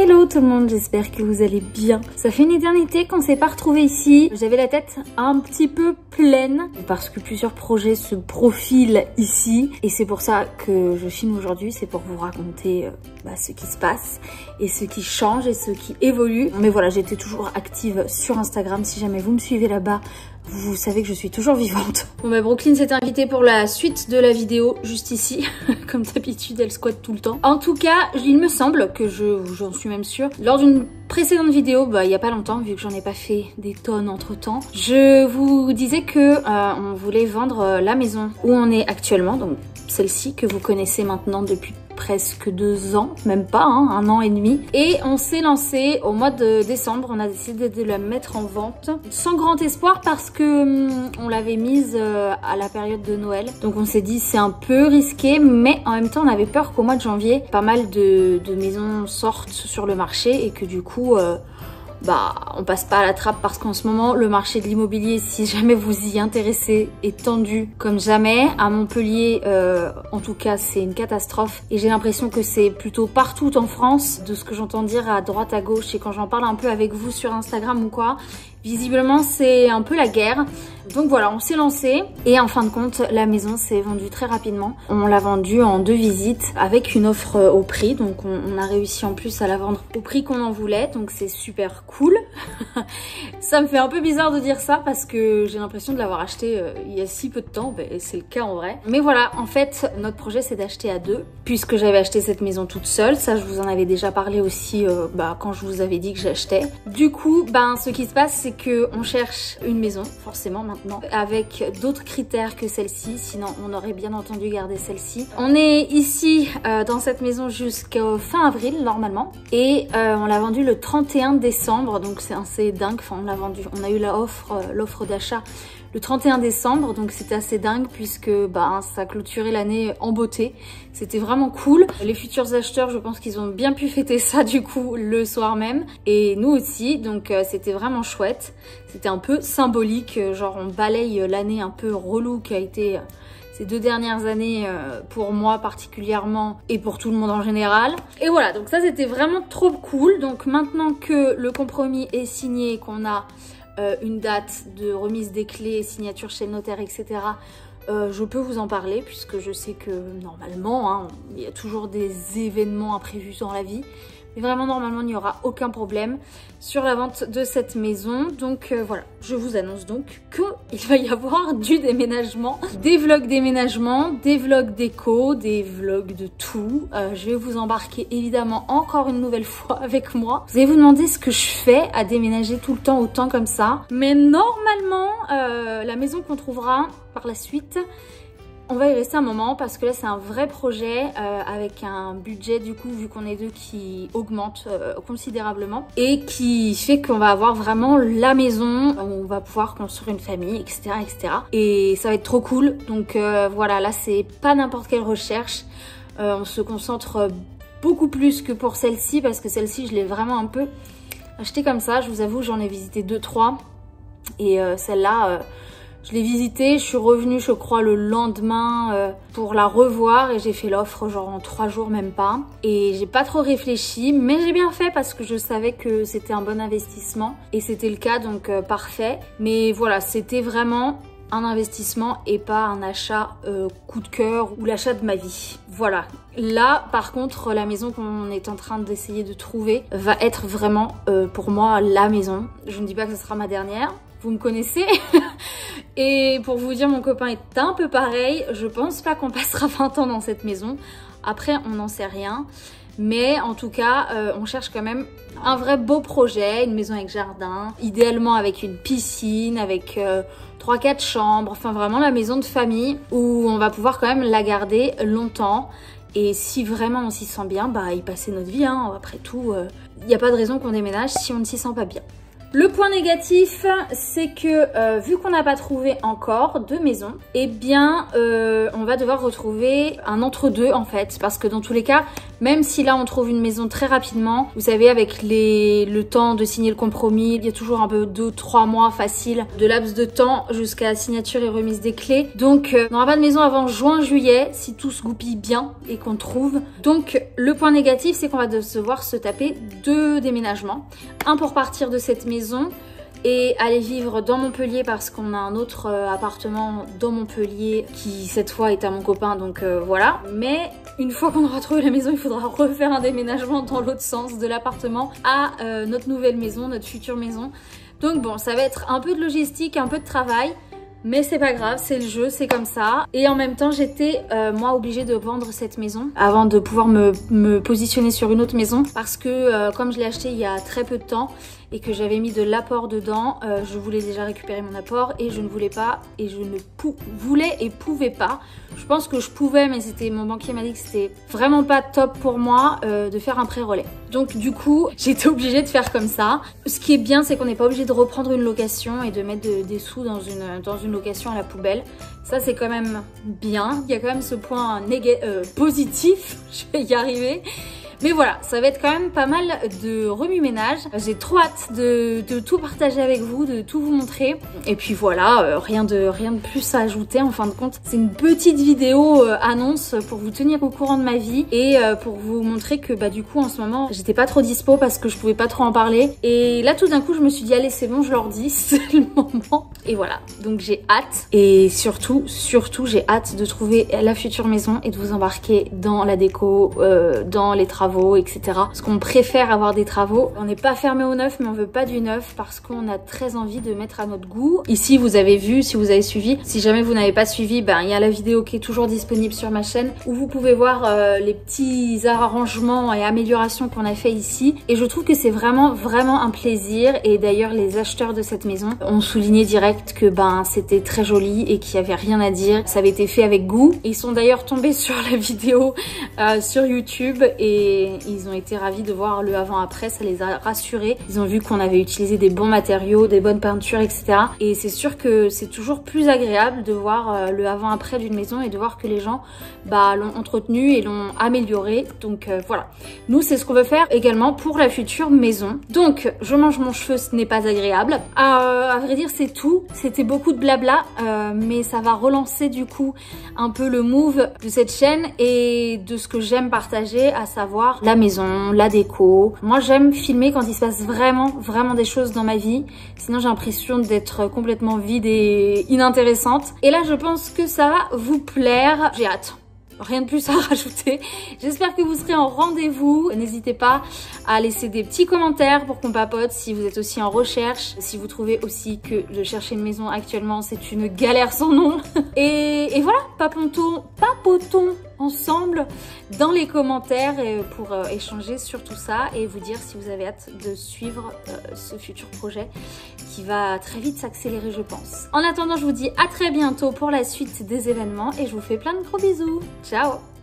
Hello tout le monde, j'espère que vous allez bien. Ça fait une éternité qu'on s'est pas retrouvés ici. J'avais la tête un petit peu pleine parce que plusieurs projets se profilent ici. Et c'est pour ça que je filme aujourd'hui, c'est pour vous raconter ce qui se passe et ce qui change et ce qui évolue. Mais voilà, j'étais toujours active sur Instagram. Si jamais vous me suivez là-bas, vous savez que je suis toujours vivante. Bon bah Brooklyn s'est invitée pour la suite de la vidéo, juste ici. Comme d'habitude, elle squatte tout le temps. En tout cas, il me semble que j'en suis même sûre. Lors d'une précédente vidéo, il y a pas longtemps, vu que j'en ai pas fait des tonnes entre temps, je vous disais que on voulait vendre la maison où on est actuellement, donc celle-ci que vous connaissez maintenant depuis presque 2 ans, même pas, 1 an et demi. Et on s'est lancé au mois de décembre, on a décidé de la mettre en vente sans grand espoir parce que on l'avait mise à la période de Noël. Donc on s'est dit c'est un peu risqué, mais en même temps on avait peur qu'au mois de janvier, pas mal de maisons sortent sur le marché et que du coup on passe pas à la trappe parce qu'en ce moment le marché de l'immobilier, si jamais vous y intéressez, est tendu comme jamais. À Montpellier en tout cas c'est une catastrophe et j'ai l'impression que c'est plutôt partout en France, de ce que j'entends dire à droite à gauche et quand j'en parle un peu avec vous sur Instagram ou quoi. Visiblement c'est un peu la guerre. Donc voilà, on s'est lancé et en fin de compte la maison s'est vendue très rapidement. On l'a vendue en 2 visites avec une offre au prix. Donc on a réussi en plus à la vendre au prix qu'on en voulait. Donc c'est super cool. Ça me fait un peu bizarre de dire ça parce que j'ai l'impression de l'avoir acheté il y a si peu de temps. C'est le cas en vrai. Mais voilà, en fait notre projet c'est d'acheter à 2 puisque j'avais acheté cette maison toute seule. Ça je vous en avais déjà parlé aussi quand je vous avais dit que j'achetais. Du coup ce qui se passe c'est que on cherche une maison forcément maintenant avec d'autres critères que celle-ci, sinon on aurait bien entendu garder celle-ci. On est ici dans cette maison jusqu'au fin avril normalement et on l'a vendue le 31 décembre, donc c'est assez dingue. Enfin on l'a vendue, on a eu l'offre d'achat le 31 décembre, donc c'était assez dingue puisque ça clôturait l'année en beauté. C'était vraiment cool. Les futurs acheteurs, je pense qu'ils ont bien pu fêter ça du coup le soir même. Et nous aussi, donc c'était vraiment chouette. C'était un peu symbolique, genre on balaye l'année un peu relou qui a été ces 2 dernières années pour moi particulièrement et pour tout le monde en général. Et voilà, donc ça c'était vraiment trop cool. Donc maintenant que le compromis est signé et qu'on a une date de remise des clés, signature chez le notaire, etc. Je peux vous en parler puisque je sais que normalement, il y a toujours des événements imprévus dans la vie. Mais vraiment, normalement, il n'y aura aucun problème sur la vente de cette maison. Donc voilà, je vous annonce donc qu'il va y avoir du déménagement, des vlogs déménagement, des vlogs déco, des vlogs de tout. Je vais vous embarquer évidemment encore une nouvelle fois avec moi. Vous allez vous demander ce que je fais à déménager tout le temps autant comme ça. Mais normalement, la maison qu'on trouvera par la suite, on va y rester un moment parce que là c'est un vrai projet avec un budget du coup vu qu'on est 2 qui augmente considérablement et qui fait qu'on va avoir vraiment la maison où on va pouvoir construire une famille, etc. etc. Et ça va être trop cool. Donc voilà, là c'est pas n'importe quelle recherche. On se concentre beaucoup plus que pour celle-ci parce que celle-ci je l'ai vraiment un peu achetée comme ça. Je vous avoue, j'en ai visité 2-3 et celle-là... je l'ai visitée, je suis revenue je crois le lendemain pour la revoir et j'ai fait l'offre genre en 3 jours même pas. Et j'ai pas trop réfléchi mais j'ai bien fait parce que je savais que c'était un bon investissement et c'était le cas donc parfait. Mais voilà, c'était vraiment un investissement et pas un achat coup de cœur ou l'achat de ma vie. Voilà. Là par contre la maison qu'on est en train d'essayer de trouver va être vraiment pour moi la maison. Je ne dis pas que ce sera ma dernière. Vous me connaissez. Et pour vous dire, mon copain est un peu pareil. Je pense pas qu'on passera 20 ans dans cette maison. Après, on n'en sait rien. Mais en tout cas, on cherche quand même un vrai beau projet. Une maison avec jardin. Idéalement avec une piscine, avec 3-4 chambres. Enfin, vraiment la maison de famille où on va pouvoir quand même la garder longtemps. Et si vraiment on s'y sent bien, y passer notre vie. Après tout, il n'y a pas de raison qu'on déménage si on ne s'y sent pas bien. Le point négatif, c'est que vu qu'on n'a pas trouvé encore de maison, eh bien on va devoir retrouver un entre-deux en fait, parce que dans tous les cas, même si là on trouve une maison très rapidement, vous savez avec le temps de signer le compromis, il y a toujours un peu 2-3 mois facile de laps de temps jusqu'à signature et remise des clés. Donc on n'aura pas de maison avant juin-juillet si tout se goupille bien et qu'on trouve. Donc le point négatif, c'est qu'on va devoir se taper 2 déménagements. Un pour partir de cette maison et aller vivre dans Montpellier parce qu'on a un autre appartement dans Montpellier qui cette fois est à mon copain, donc voilà. Mais une fois qu'on aura trouvé la maison, il faudra refaire un déménagement dans l'autre sens de l'appartement à notre nouvelle maison, notre future maison. Donc bon, ça va être un peu de logistique, un peu de travail. Mais c'est pas grave, c'est le jeu, c'est comme ça. Et en même temps, j'étais moi obligée de vendre cette maison avant de pouvoir me positionner sur une autre maison. Parce que comme je l'ai acheté il y a très peu de temps et que j'avais mis de l'apport dedans, je voulais déjà récupérer mon apport et je ne voulais pas et je ne voulais et pouvais pas. Je pense que je pouvais, mais c'était mon banquier m'a dit que c'était vraiment pas top pour moi de faire un prêt relais. Donc du coup, j'étais obligée de faire comme ça. Ce qui est bien, c'est qu'on n'est pas obligé de reprendre une location et de mettre des sous dans une location à la poubelle. Ça, c'est quand même bien. Il y a quand même ce point positif. Je vais y arriver. Mais voilà, ça va être quand même pas mal de remue-ménage. J'ai trop hâte de tout partager avec vous, de tout vous montrer. Et puis voilà, rien de plus à ajouter en fin de compte. C'est une petite vidéo annonce pour vous tenir au courant de ma vie et pour vous montrer que bah du coup en ce moment j'étais pas trop dispo parce que je pouvais pas trop en parler. Et là tout d'un coup je me suis dit allez c'est bon, je leur dis, c'est le moment. Et voilà, donc j'ai hâte. Et surtout j'ai hâte de trouver la future maison et de vous embarquer dans la déco, dans les travaux, etc. Parce qu'on préfère avoir des travaux. On n'est pas fermé au neuf, mais on veut pas du neuf parce qu'on a très envie de mettre à notre goût. Ici, vous avez vu, si vous avez suivi. Si jamais vous n'avez pas suivi, ben il y a la vidéo qui est toujours disponible sur ma chaîne où vous pouvez voir les petits arrangements et améliorations qu'on a fait ici. Et je trouve que c'est vraiment un plaisir. Et d'ailleurs, les acheteurs de cette maison ont souligné direct que ben c'était très joli et qu'il y avait rien à dire. Ça avait été fait avec goût. Et ils sont d'ailleurs tombés sur la vidéo sur YouTube et ils ont été ravis de voir le avant-après, ça les a rassurés. Ils ont vu qu'on avait utilisé des bons matériaux, des bonnes peintures, etc. Et c'est sûr que c'est toujours plus agréable de voir le avant-après d'une maison et de voir que les gens bah, l'ont entretenu et l'ont amélioré. Donc voilà, nous c'est ce qu'on veut faire également pour la future maison. Donc je mange mon cheveu, ce n'est pas agréable. À vrai dire c'est tout, c'était beaucoup de blabla, mais ça va relancer du coup un peu le move de cette chaîne et de ce que j'aime partager, à savoir la maison, la déco. Moi j'aime filmer quand il se passe vraiment des choses dans ma vie, sinon j'ai l'impression d'être complètement vide et inintéressante. Et là je pense que ça va vous plaire, j'ai hâte. Rien de plus à rajouter. J'espère que vous serez en rendez-vous. N'hésitez pas à laisser des petits commentaires pour qu'on papote si vous êtes aussi en recherche. Si vous trouvez aussi que de chercher une maison actuellement, c'est une galère sans nom. Et voilà, papotons ensemble dans les commentaires pour échanger sur tout ça et vous dire si vous avez hâte de suivre ce futur projet qui va très vite s'accélérer je pense. En attendant, je vous dis à très bientôt pour la suite des événements et je vous fais plein de gros bisous. Ciao!